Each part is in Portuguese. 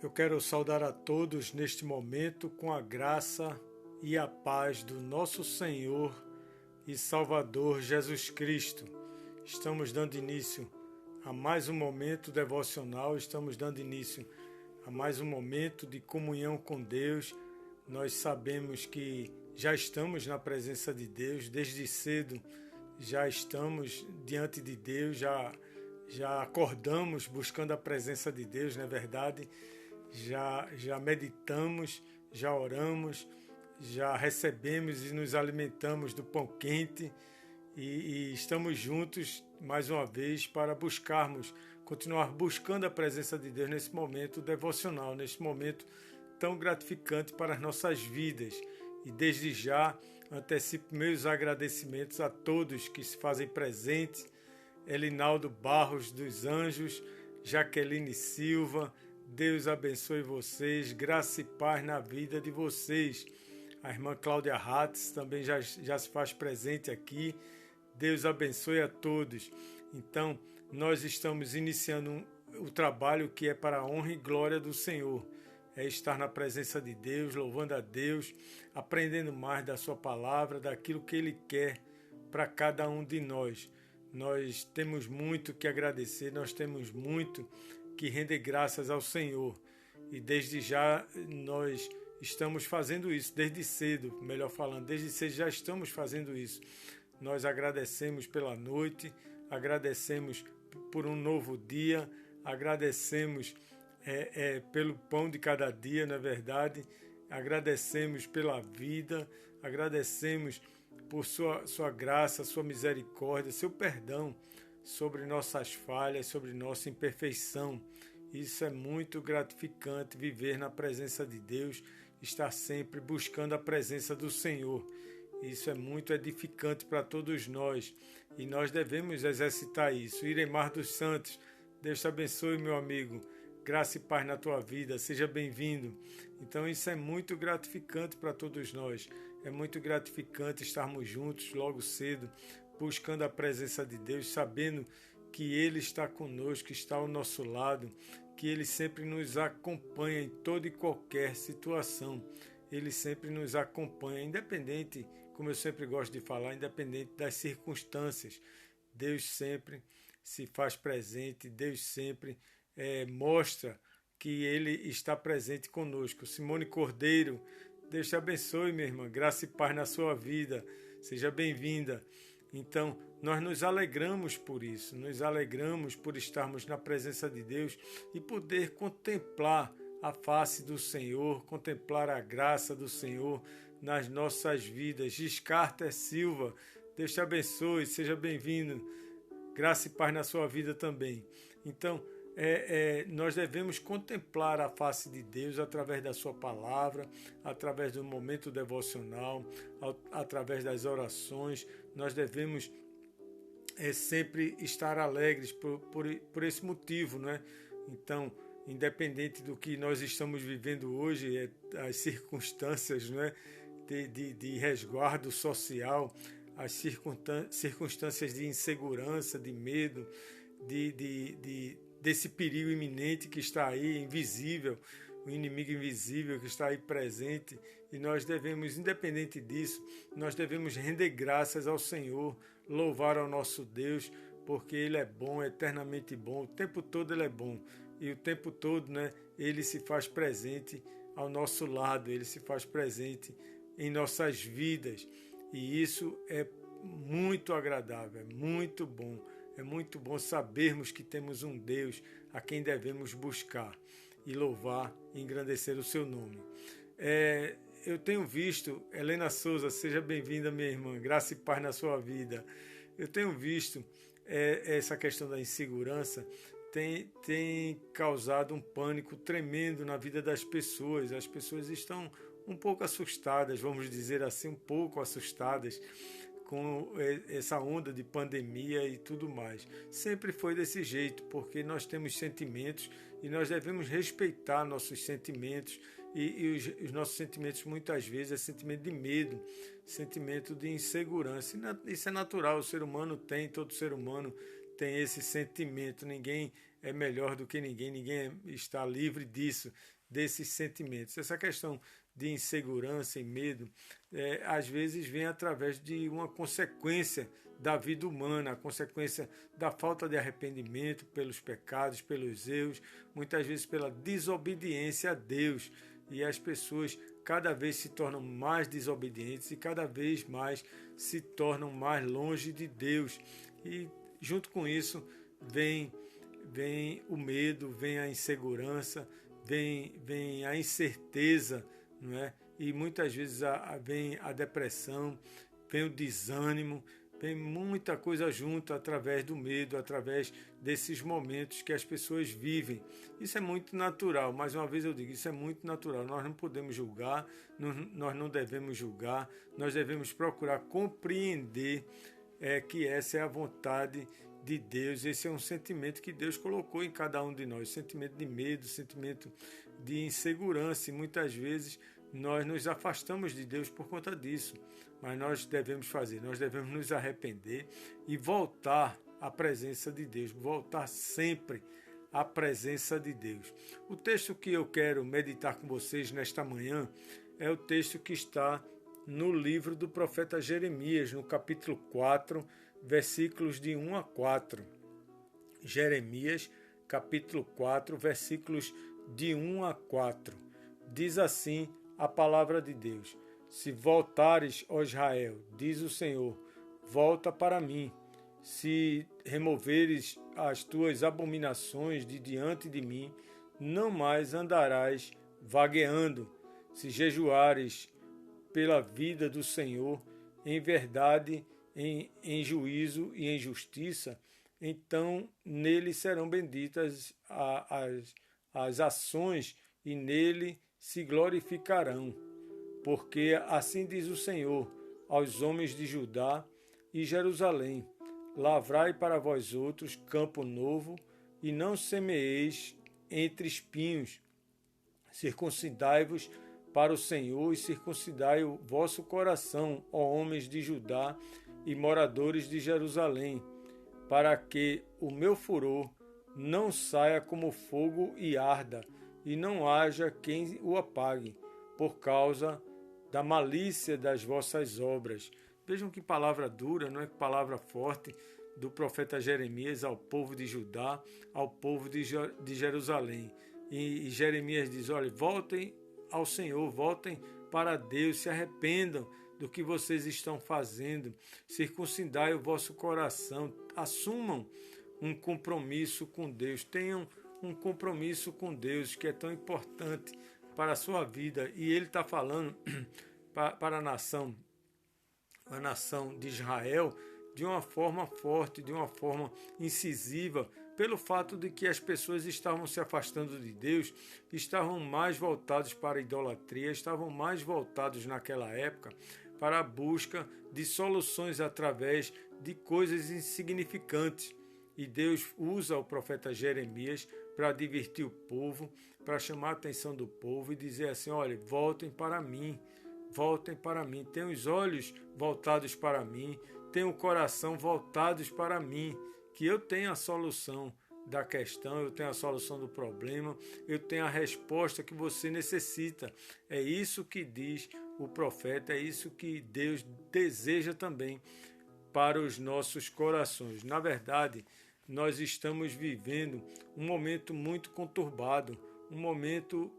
Eu quero saudar a todos neste momento com a graça e a paz do nosso Senhor e Salvador Jesus Cristo. Estamos dando início a mais um momento devocional, estamos dando início a mais um momento de comunhão com Deus. Nós sabemos que já estamos na presença de Deus, desde cedo já estamos diante de Deus, já acordamos buscando a presença de Deus, não é verdade? Já meditamos, já oramos, já recebemos e nos alimentamos do pão quente e estamos juntos mais uma vez para continuar buscando a presença de Deus nesse momento devocional, nesse momento tão gratificante para as nossas vidas. E desde já antecipo meus agradecimentos a todos que se fazem presentes: Elinaldo Barros dos Anjos, Jaqueline Silva. Deus abençoe vocês, graça e paz na vida de vocês. A irmã Cláudia Hatz também já se faz presente aqui. Deus abençoe a todos. Então, nós estamos iniciando o trabalho que é para a honra e glória do Senhor. É estar na presença de Deus, louvando a Deus, aprendendo mais da sua palavra, daquilo que Ele quer para cada um de nós. Nós temos muito que agradecer, nós temos muito que render graças ao Senhor. E desde já nós estamos fazendo isso, desde cedo, melhor falando, desde cedo já estamos fazendo isso. Nós agradecemos pela noite, agradecemos por um novo dia, agradecemos pelo pão de cada dia, não é verdade? Agradecemos pela vida, agradecemos por sua graça, sua misericórdia, seu perdão sobre nossas falhas, sobre nossa imperfeição. Isso é muito gratificante, viver na presença de Deus, estar sempre buscando a presença do Senhor. Isso é muito edificante para todos nós e nós devemos exercitar isso. Iremar dos Santos, Deus te abençoe, meu amigo. Graça e paz na tua vida, seja bem-vindo. Então isso é muito gratificante para todos nós. É muito gratificante estarmos juntos logo cedo, buscando a presença de Deus, sabendo que Ele está conosco, está ao nosso lado, que Ele sempre nos acompanha em toda e qualquer situação. Ele sempre nos acompanha, independente, como eu sempre gosto de falar, independente das circunstâncias. Deus sempre se faz presente, Deus sempre mostra que Ele está presente conosco. Simone Cordeiro, Deus te abençoe, minha irmã, graça e paz na sua vida, seja bem-vinda. Então, nós nos alegramos por isso, nos alegramos por estarmos na presença de Deus e poder contemplar a face do Senhor, contemplar a graça do Senhor nas nossas vidas. Giscarter Silva, Deus te abençoe, seja bem-vindo, graça e paz na sua vida também. Então, nós devemos contemplar a face de Deus através da sua palavra, através do momento devocional, através das orações. Nós devemos sempre estar alegres por esse motivo, né? Então, independente do que nós estamos vivendo hoje, as circunstâncias, né, de resguardo social, as circunstâncias de insegurança, de medo, desse perigo iminente que está aí, invisível, o inimigo invisível que está aí presente, e nós devemos, independente disso, nós devemos render graças ao Senhor, louvar ao nosso Deus, porque Ele é bom, é eternamente bom, o tempo todo Ele é bom, e o tempo todo, né, Ele se faz presente ao nosso lado, Ele se faz presente em nossas vidas, e isso é muito agradável, é muito bom. É muito bom sabermos que temos um Deus a quem devemos buscar e louvar e engrandecer o seu nome. Eu tenho visto, Helena Souza, seja bem-vinda, minha irmã, graça e paz na sua vida. Eu tenho visto essa questão da insegurança tem causado um pânico tremendo na vida das pessoas. As pessoas estão um pouco assustadas, vamos dizer assim, um pouco assustadas com essa onda de pandemia e tudo mais. Sempre foi desse jeito, porque nós temos sentimentos e nós devemos respeitar nossos sentimentos e os nossos sentimentos muitas vezes é sentimento de medo, sentimento de insegurança. Isso é natural, o ser humano tem, todo ser humano tem esse sentimento. Ninguém é melhor do que ninguém, ninguém está livre disso, desses sentimentos. Essa questão de insegurança e medo, às vezes vem através de uma consequência da vida humana, a consequência da falta de arrependimento pelos pecados, pelos erros, muitas vezes pela desobediência a Deus. E as pessoas cada vez se tornam mais desobedientes e cada vez mais se tornam mais longe de Deus. E junto com isso vem o medo, vem a insegurança, vem a incerteza, não é? E muitas vezes vem a depressão, vem o desânimo, vem muita coisa junto através do medo, através desses momentos que as pessoas vivem. Isso é muito natural, mais uma vez eu digo, isso é muito natural. Nós não podemos julgar, nós não devemos julgar, nós devemos procurar compreender que essa é a vontade de Deus. Esse é um sentimento que Deus colocou em cada um de nós, sentimento de medo, sentimento de insegurança, e muitas vezes nós nos afastamos de Deus por conta disso. Mas nós devemos nos arrepender e voltar à presença de Deus, voltar sempre à presença de Deus. O texto que eu quero meditar com vocês nesta manhã é o texto que está no livro do profeta Jeremias, no capítulo 4, versículos de 1 a 4. Jeremias, capítulo 4, versículos de 1 a 4. Diz assim a palavra de Deus: Se voltares, ó Israel, diz o Senhor, volta para mim. Se removeres as tuas abominações de diante de mim, não mais andarás vagueando. Se jejuares pela vida do Senhor, em verdade, em juízo e em justiça, então nele serão benditas as ações e nele se glorificarão. Porque assim diz o Senhor aos homens de Judá e Jerusalém: Lavrai para vós outros campo novo, e não semeeis entre espinhos. Circuncidai-vos para o Senhor e circuncidai o vosso coração, ó homens de Judá e moradores de Jerusalém, para que o meu furor não saia como fogo e arda, e não haja quem o apague, por causa da malícia das vossas obras. Vejam que palavra dura, não é? Que palavra forte do profeta Jeremias ao povo de Judá, ao povo de Jerusalém. E Jeremias diz: olha, voltem ao Senhor, voltem para Deus, se arrependam do que vocês estão fazendo, circuncidai o vosso coração, assumam um compromisso com Deus, tenham um compromisso com Deus, que é tão importante para a sua vida. E ele está falando para a nação de Israel de uma forma forte, de uma forma incisiva, pelo fato de que as pessoas estavam se afastando de Deus, estavam mais voltados para a idolatria, estavam mais voltados naquela época para a busca de soluções através de coisas insignificantes. E Deus usa o profeta Jeremias para advertir o povo, para chamar a atenção do povo e dizer assim: olha, voltem para mim, tenham os olhos voltados para mim, tenham o coração voltados para mim, que eu tenho a solução da questão, eu tenho a solução do problema, eu tenho a resposta que você necessita. É isso que diz o profeta, é isso que Deus deseja também para os nossos corações. Na verdade, nós estamos vivendo um momento muito conturbado, um momento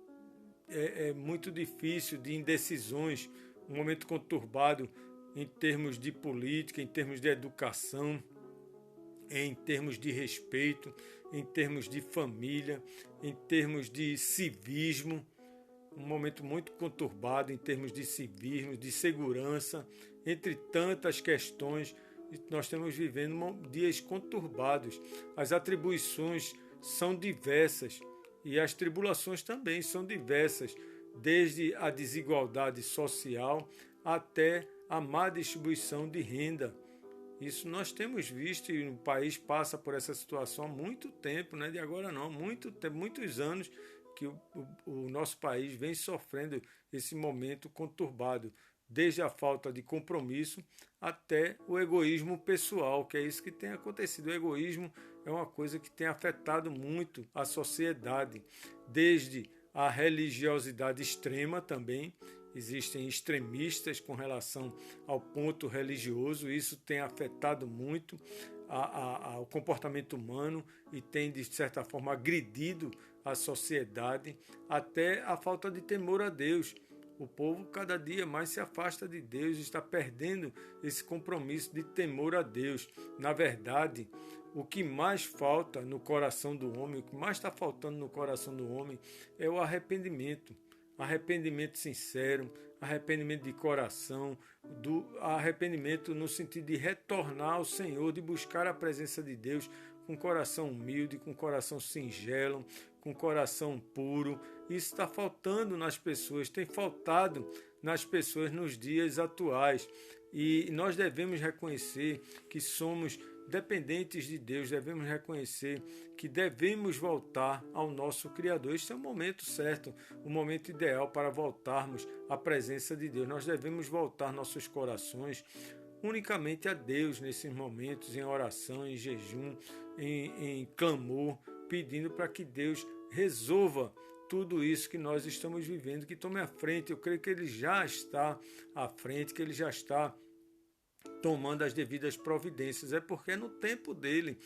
muito difícil de indecisões, um momento conturbado em termos de política, em termos de educação, em termos de respeito, em termos de família, em termos de civismo, um momento muito conturbado em termos de civismo, de segurança, entre tantas questões. Nós estamos vivendo dias conturbados. As atribuições são diversas e as tribulações também são diversas, desde a desigualdade social até a má distribuição de renda. Isso nós temos visto, e o país passa por essa situação há muito tempo, não é de agora não, muitos anos que o nosso país vem sofrendo esse momento conturbado desde a falta de compromisso até o egoísmo pessoal, que é isso que tem acontecido. O egoísmo é uma coisa que tem afetado muito a sociedade, desde a religiosidade extrema também. Existem extremistas com relação ao ponto religioso, isso tem afetado muito o comportamento humano e tem, de certa forma, agredido a sociedade, até a falta de temor a Deus. O povo cada dia mais se afasta de Deus, está perdendo esse compromisso de temor a Deus. Na verdade, o que mais falta no coração do homem, o que mais está faltando no coração do homem é o arrependimento. Arrependimento sincero, arrependimento de coração, arrependimento no sentido de retornar ao Senhor, de buscar a presença de Deus com coração humilde, com coração singelo, com coração puro. Isso está faltando nas pessoas, tem faltado nas pessoas nos dias atuais. E nós devemos reconhecer que somos dependentes de Deus, devemos reconhecer que devemos voltar ao nosso Criador. Este é o momento certo, o momento ideal para voltarmos à presença de Deus. Nós devemos voltar nossos corações unicamente a Deus nesses momentos, em oração, em jejum, em clamor, pedindo para que Deus resolva tudo isso que nós estamos vivendo, que tome a frente. Eu creio que Ele já está à frente, que Ele já está tomando as devidas providências. É porque é no tempo dele.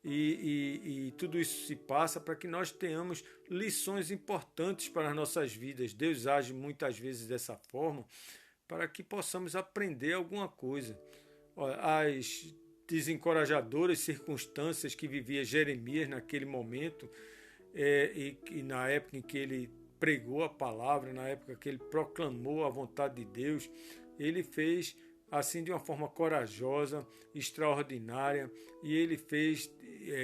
E tudo isso se passa para que nós tenhamos lições importantes para as nossas vidas. Deus age muitas vezes dessa forma para que possamos aprender alguma coisa. As desencorajadoras circunstâncias que vivia Jeremias naquele momento, e na época em que ele pregou a palavra, na época que ele proclamou a vontade de Deus, ele fez assim de uma forma corajosa, extraordinária, e ele fez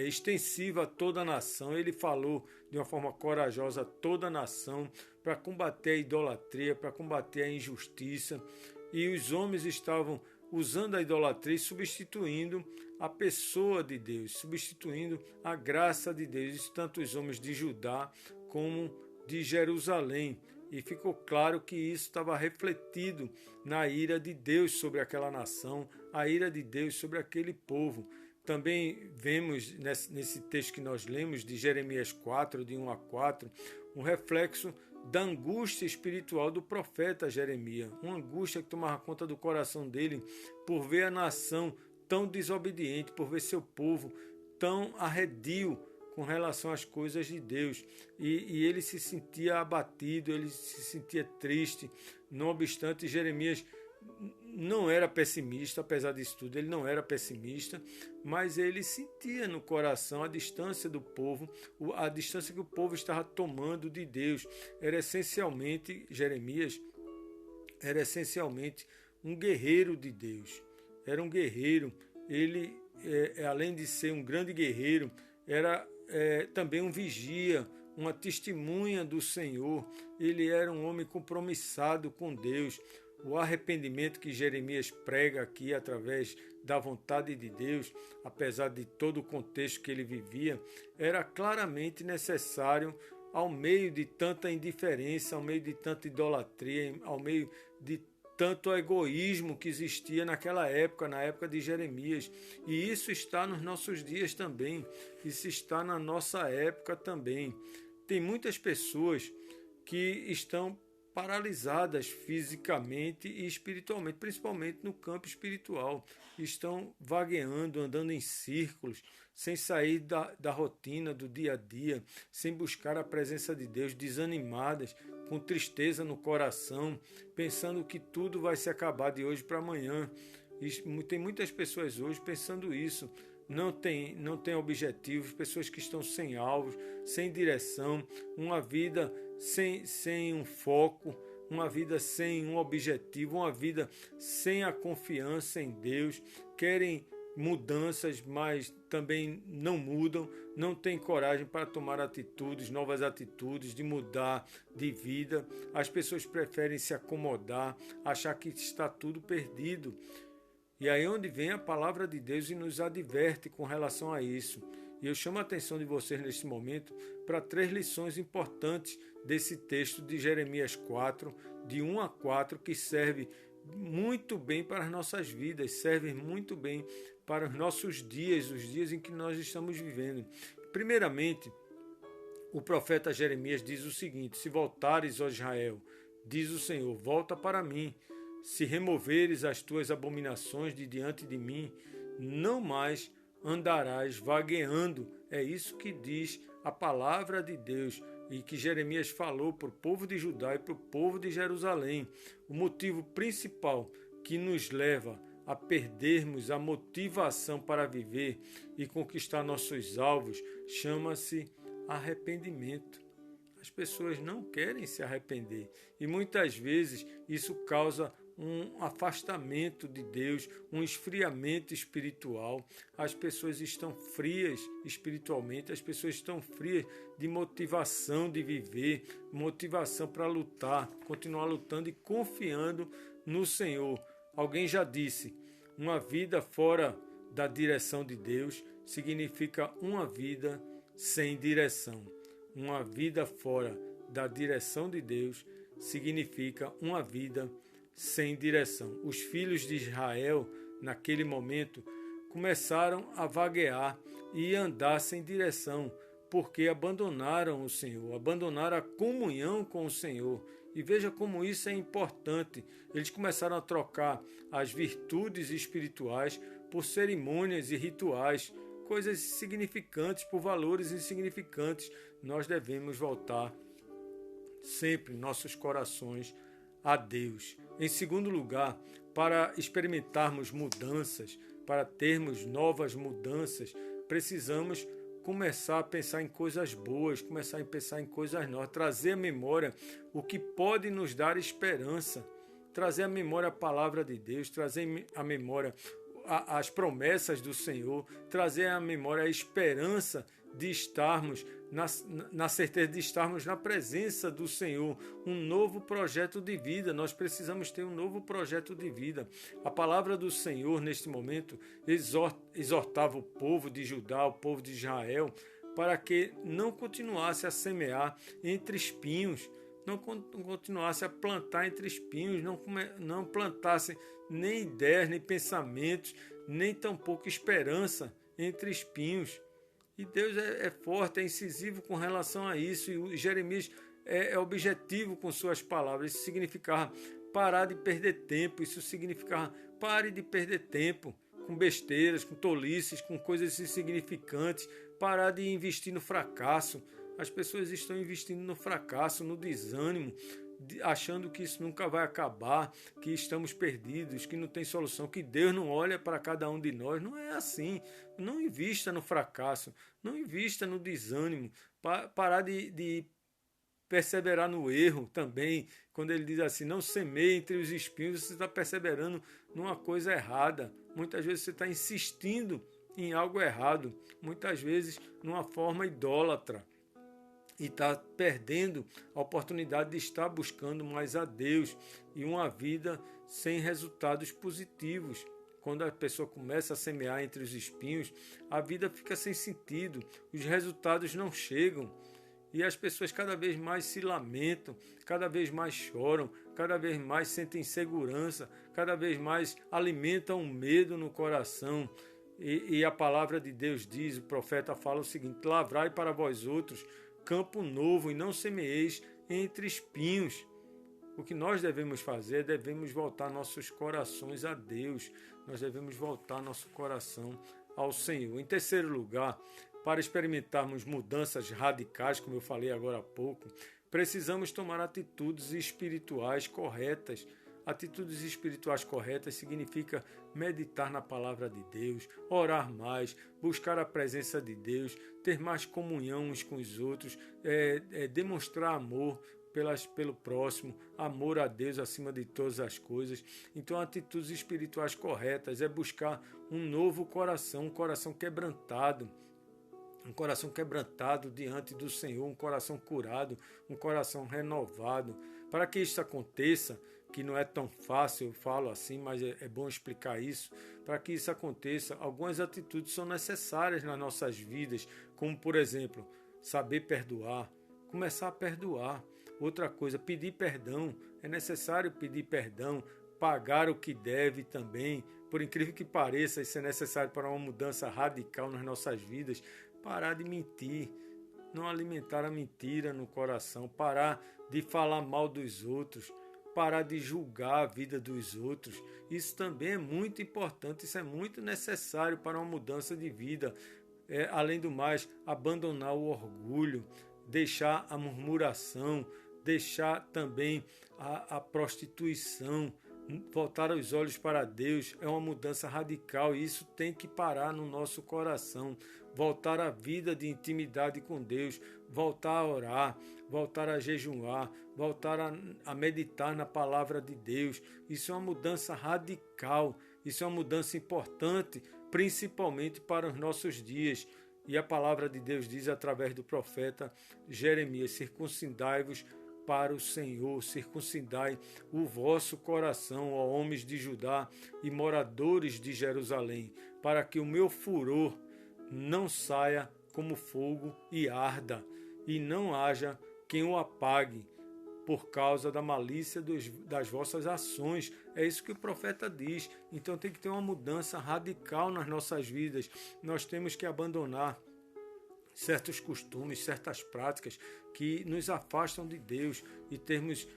extensiva a toda a nação. Ele falou de uma forma corajosa a toda a nação para combater a idolatria, para combater a injustiça, e os homens estavam usando a idolatria e substituindo a pessoa de Deus, substituindo a graça de Deus, tanto os homens de Judá como de Jerusalém. E ficou claro que isso estava refletido na ira de Deus sobre aquela nação, a ira de Deus sobre aquele povo. Também vemos nesse texto que nós lemos, de Jeremias 4, de 1 a 4, um reflexo da angústia espiritual do profeta Jeremias, uma angústia que tomava conta do coração dele por ver a nação tão desobediente, por ver seu povo tão arredio com relação às coisas de Deus, e ele se sentia abatido, ele se sentia triste. Não obstante, Jeremias não era pessimista, apesar disso tudo, ele não era pessimista, mas ele sentia no coração a distância do povo, a distância que o povo estava tomando de Deus. Jeremias era essencialmente um guerreiro de Deus, era um guerreiro. Ele, além de ser um grande guerreiro, era também um vigia, uma testemunha do Senhor. Ele era um homem compromissado com Deus. O arrependimento que Jeremias prega aqui através da vontade de Deus, apesar de todo o contexto que ele vivia, era claramente necessário ao meio de tanta indiferença, ao meio de tanta idolatria, ao meio de tanto egoísmo que existia naquela época, na época de Jeremias. E isso está nos nossos dias também, isso está na nossa época também. Tem muitas pessoas que estão paralisadas fisicamente e espiritualmente, principalmente no campo espiritual. Estão vagueando, andando em círculos, sem sair da rotina do dia a dia, sem buscar a presença de Deus, desanimadas, com tristeza no coração, pensando que tudo vai se acabar de hoje para amanhã. Tem muitas pessoas hoje pensando isso. Não tem objetivos, pessoas que estão sem alvos, sem direção, uma vida sem um foco, uma vida sem um objetivo, uma vida sem a confiança em Deus. Querem mudanças, mas também não mudam, não têm coragem para tomar atitudes, novas atitudes, de mudar de vida. As pessoas preferem se acomodar, achar que está tudo perdido. E aí onde vem a palavra de Deus e nos adverte com relação a isso. E eu chamo a atenção de vocês nesse momento para 3 lições importantes desse texto de Jeremias 4, de 1 a 4, que serve muito bem para as nossas vidas, servem muito bem para os nossos dias, os dias em que nós estamos vivendo. Primeiramente, o profeta Jeremias diz o seguinte: se voltares, ó Israel, diz o Senhor, volta para mim. Se removeres as tuas abominações de diante de mim, não mais andarás vagueando. É isso que diz a palavra de Deus e que Jeremias falou para o povo de Judá e para o povo de Jerusalém. O motivo principal que nos leva a perdermos a motivação para viver e conquistar nossos alvos chama-se arrependimento. As pessoas não querem se arrepender e muitas vezes isso causa um afastamento de Deus, um esfriamento espiritual. As pessoas estão frias espiritualmente, as pessoas estão frias de motivação de viver, motivação para lutar, continuar lutando e confiando no Senhor. Alguém já disse, uma vida fora da direção de Deus significa uma vida sem direção. Uma vida fora da direção de Deus significa uma vida sem direção. Os filhos de Israel, naquele momento, começaram a vaguear e andar sem direção, porque abandonaram o Senhor, abandonaram a comunhão com o Senhor. E veja como isso é importante. Eles começaram a trocar as virtudes espirituais por cerimônias e rituais, coisas insignificantes por valores insignificantes. Nós devemos voltar sempre nossos corações a Deus. Em segundo lugar, para experimentarmos mudanças, para termos novas mudanças, precisamos começar a pensar em coisas boas, começar a pensar em coisas novas, trazer à memória o que pode nos dar esperança, trazer à memória a palavra de Deus, trazer à memória as promessas do Senhor, trazer à memória a esperança de estarmos na certeza de estarmos na presença do Senhor, um novo projeto de vida. Nós precisamos ter um novo projeto de vida. A palavra do Senhor neste momento exortava o povo de Judá, o povo de Israel, para que não continuasse a semear entre espinhos, não continuasse a plantar entre espinhos, não plantasse nem ideias, nem pensamentos, nem tampouco esperança entre espinhos. E Deus é forte, é incisivo com relação a isso. E Jeremias é objetivo com suas palavras. Isso significava parar de perder tempo. Isso significava pare de perder tempo com besteiras, com tolices, com coisas insignificantes. Parar de investir no fracasso. As pessoas estão investindo no fracasso, no desânimo, achando que isso nunca vai acabar, que estamos perdidos, que não tem solução, que Deus não olha para cada um de nós. Não é assim. Não invista no fracasso, não invista no desânimo. Parar de perseverar no erro também. Quando ele diz assim, não semeie entre os espinhos, você está perseverando numa coisa errada. Muitas vezes você está insistindo em algo errado, muitas vezes numa forma idólatra. E está perdendo a oportunidade de estar buscando mais a Deus e uma vida sem resultados positivos. Quando a pessoa começa a semear entre os espinhos, a vida fica sem sentido, os resultados não chegam e as pessoas cada vez mais se lamentam, cada vez mais choram, cada vez mais sentem insegurança, cada vez mais alimentam medo no coração. E a palavra de Deus diz, o profeta fala o seguinte: lavrai para vós outros campo novo e não semeeis entre espinhos. O que nós devemos fazer, devemos voltar nossos corações a Deus. Nós devemos voltar nosso coração ao Senhor. Em terceiro lugar, para experimentarmos mudanças radicais, como eu falei agora há pouco, precisamos tomar atitudes espirituais corretas. Atitudes espirituais corretas significa meditar na palavra de Deus, orar mais, buscar a presença de Deus, ter mais comunhão uns com os outros, demonstrar amor pelo próximo, amor a Deus acima de todas as coisas. Então, atitudes espirituais corretas é buscar um novo coração, um coração quebrantado, diante do Senhor, um coração curado, um coração renovado. Para que isso aconteça, que não é tão fácil, eu falo assim, mas é bom explicar isso. Para que isso aconteça, algumas atitudes são necessárias nas nossas vidas, como, por exemplo, saber perdoar, começar a perdoar. Outra coisa, pedir perdão. É necessário pedir perdão, pagar o que deve também. Por incrível que pareça, isso é necessário para uma mudança radical nas nossas vidas. Parar de mentir, não alimentar a mentira no coração, parar de falar mal dos outros, parar de julgar a vida dos outros. Isso também é muito importante, isso é muito necessário para uma mudança de vida. Além do mais, abandonar o orgulho, deixar a murmuração, deixar também a prostituição, voltar os olhos para Deus. É uma mudança radical e isso tem que parar no nosso coração. Voltar à vida de intimidade com Deus, voltar a orar, voltar a jejuar, voltar a meditar na palavra de Deus. Isso é uma mudança radical, isso é uma mudança importante, principalmente para os nossos dias. E a palavra de Deus diz através do profeta Jeremias: circuncidai-vos para o Senhor, circuncidai o vosso coração, ó homens de Judá e moradores de Jerusalém, para que o meu furor não saia como fogo e arda, e não haja quem o apague por causa da malícia das vossas ações. É isso que o profeta diz. Então tem que ter uma mudança radical nas nossas vidas. Nós temos que abandonar certos costumes, certas práticas que nos afastam de Deus e termos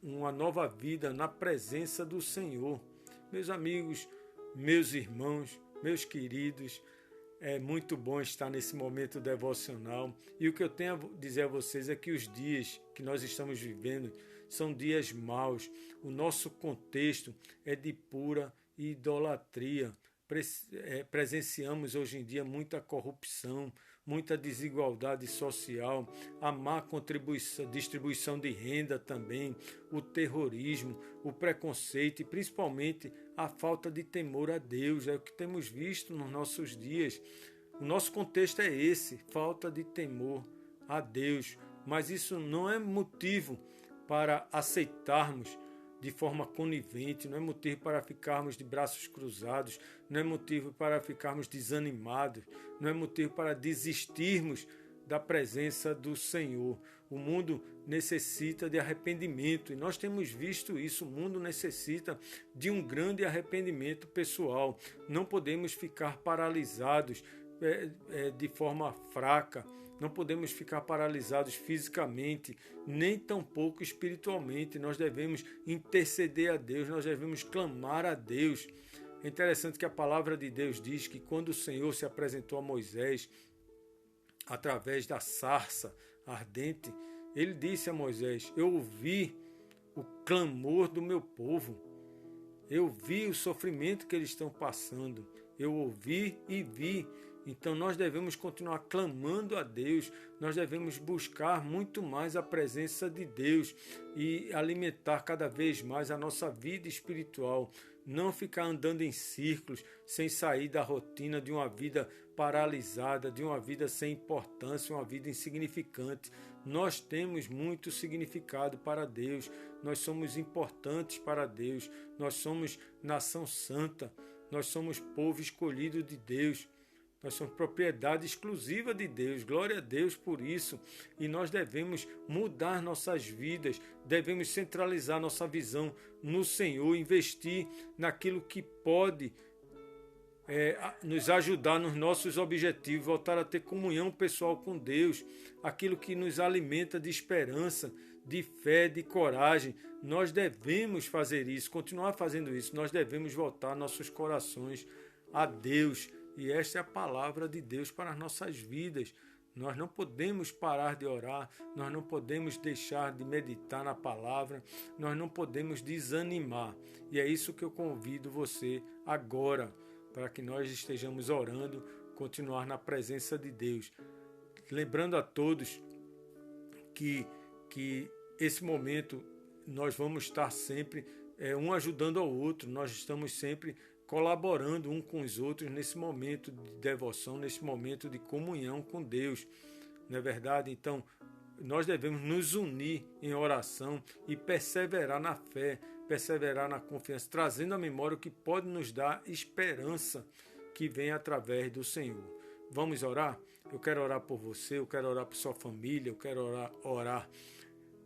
uma nova vida na presença do Senhor. Meus amigos, meus irmãos, meus queridos, é muito bom estar nesse momento devocional. E o que eu tenho a dizer a vocês é que os dias que nós estamos vivendo são dias maus. O nosso contexto é de pura idolatria. Presenciamos hoje em dia muita corrupção, muita desigualdade social, a má distribuição de renda também, o terrorismo, o preconceito e principalmente a falta de temor a Deus. É o que temos visto nos nossos dias. O nosso contexto é esse, falta de temor a Deus. Mas isso não é motivo para aceitarmos de forma conivente, não é motivo para ficarmos de braços cruzados, não é motivo para ficarmos desanimados, não é motivo para desistirmos da presença do Senhor. O mundo necessita de arrependimento e nós temos visto isso. O mundo necessita de um grande arrependimento pessoal. Não podemos ficar paralisados de forma fraca. Não podemos ficar paralisados fisicamente, nem tampouco espiritualmente. Nós devemos interceder a Deus, nós devemos clamar a Deus. É interessante que a palavra de Deus diz que quando o Senhor se apresentou a Moisés, através da sarça ardente, ele disse a Moisés: eu ouvi o clamor do meu povo, eu vi o sofrimento que eles estão passando, eu ouvi e vi. Então nós devemos continuar clamando a Deus, nós devemos buscar muito mais a presença de Deus e alimentar cada vez mais a nossa vida espiritual. Não ficar andando em círculos, sem sair da rotina de uma vida paralisada, de uma vida sem importância, uma vida insignificante. Nós temos muito significado para Deus, nós somos importantes para Deus, nós somos nação santa, nós somos povo escolhido de Deus. Nós somos propriedade exclusiva de Deus, glória a Deus por isso. E nós devemos mudar nossas vidas, devemos centralizar nossa visão no Senhor, investir naquilo que pode nos ajudar nos nossos objetivos, voltar a ter comunhão pessoal com Deus, aquilo que nos alimenta de esperança, de fé, de coragem. Nós devemos fazer isso, continuar fazendo isso, nós devemos voltar nossos corações a Deus. E esta é a palavra de Deus para as nossas vidas. Nós não podemos parar de orar, nós não podemos deixar de meditar na palavra, nós não podemos desanimar. E é isso que eu convido você agora, para que nós estejamos orando, continuar na presença de Deus. Lembrando a todos que esse momento nós vamos estar sempre um ajudando ao outro, nós estamos sempre colaborando um com os outros nesse momento de devoção, nesse momento de comunhão com Deus, não é verdade? Então, nós devemos nos unir em oração e perseverar na fé, perseverar na confiança, trazendo à memória o que pode nos dar esperança que vem através do Senhor. Vamos orar? Eu quero orar por você, eu quero orar por sua família, eu quero orar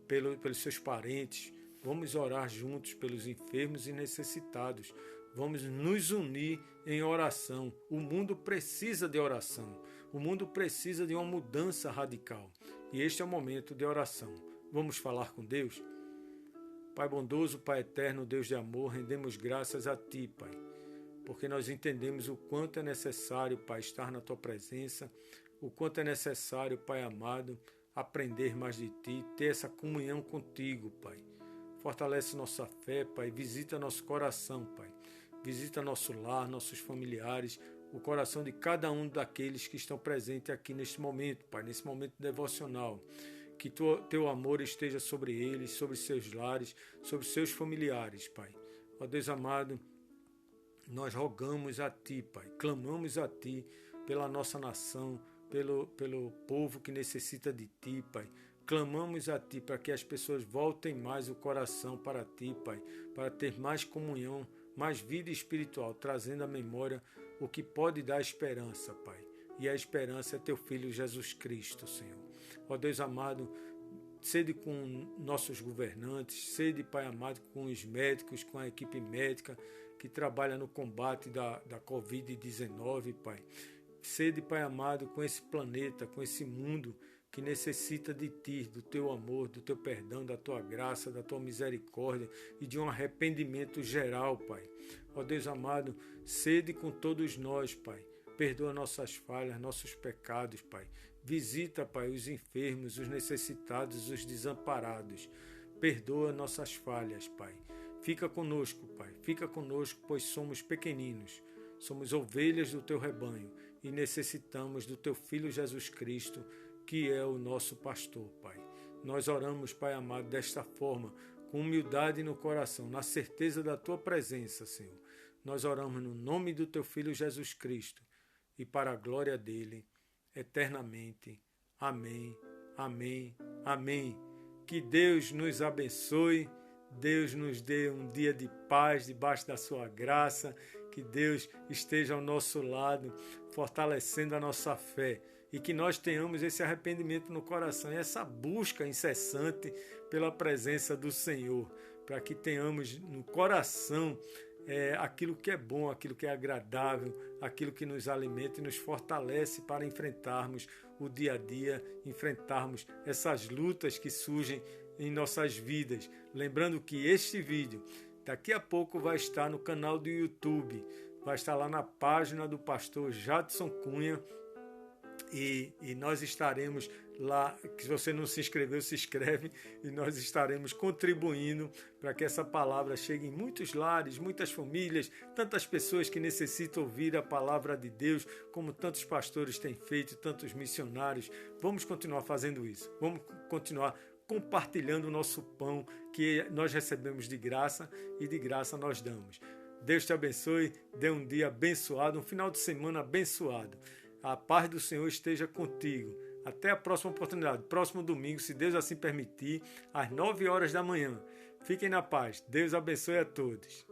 pelos seus parentes, Vamos orar juntos pelos enfermos e necessitados. Vamos nos unir em oração. O mundo precisa de oração. O mundo precisa de uma mudança radical. E este é o momento de oração. Vamos falar com Deus? Pai bondoso, Pai eterno, Deus de amor, rendemos graças a Ti, Pai, porque nós entendemos o quanto é necessário, Pai, estar na Tua presença, o quanto é necessário, Pai amado, aprender mais de Ti, ter essa comunhão contigo, Pai. Fortalece nossa fé, Pai, visita nosso coração, Pai. Visita nosso lar, nossos familiares, o coração de cada um daqueles que estão presentes aqui neste momento, Pai, nesse momento devocional. Que Teu amor esteja sobre eles, sobre seus lares, sobre seus familiares, Pai. Ó Deus amado, nós rogamos a Ti, Pai, clamamos a Ti pela nossa nação, pelo povo que necessita de Ti, Pai. Clamamos a Ti para que as pessoas voltem mais o coração para Ti, Pai, para ter mais comunhão, mais vida espiritual, trazendo à memória o que pode dar esperança, Pai. E a esperança é Teu Filho Jesus Cristo, Senhor. Ó Deus amado, sede com nossos governantes, sede, Pai amado, com os médicos, com a equipe médica que trabalha no combate da Covid-19, Pai. Sede, Pai amado, com esse planeta, com esse mundo que necessita de Ti, do Teu amor, do Teu perdão, da Tua graça, da Tua misericórdia e de um arrependimento geral, Pai. Ó Deus amado, sede com todos nós, Pai. Perdoa nossas falhas, nossos pecados, Pai. Visita, Pai, os enfermos, os necessitados, os desamparados. Perdoa nossas falhas, Pai. Fica conosco, Pai. Fica conosco, pois somos pequeninos. Somos ovelhas do Teu rebanho e necessitamos do Teu Filho Jesus Cristo, que é o nosso pastor, Pai. Nós oramos, Pai amado, desta forma, com humildade no coração, na certeza da Tua presença, Senhor. Nós oramos no nome do Teu Filho Jesus Cristo e para a glória dele, eternamente. Amém, amém, amém. Que Deus nos abençoe, Deus nos dê um dia de paz debaixo da sua graça, que Deus esteja ao nosso lado, fortalecendo a nossa fé e que nós tenhamos esse arrependimento no coração e essa busca incessante pela presença do Senhor, para que tenhamos no coração aquilo que é bom, aquilo que é agradável, aquilo que nos alimenta e nos fortalece para enfrentarmos o dia a dia, enfrentarmos essas lutas que surgem em nossas vidas. Lembrando que este vídeo daqui a pouco vai estar no canal do YouTube, vai estar lá na página do pastor Jadson Cunha e nós estaremos lá. Se você não se inscreveu, se inscreve e nós estaremos contribuindo para que essa palavra chegue em muitos lares, muitas famílias, tantas pessoas que necessitam ouvir a palavra de Deus, como tantos pastores têm feito, tantos missionários. Vamos continuar fazendo isso, vamos continuar compartilhando o nosso pão que nós recebemos de graça e de graça nós damos. Deus te abençoe, dê um dia abençoado, um final de semana abençoado. A paz do Senhor esteja contigo. Até a próxima oportunidade, próximo domingo, se Deus assim permitir, às 9 horas da manhã. Fiquem na paz. Deus abençoe a todos.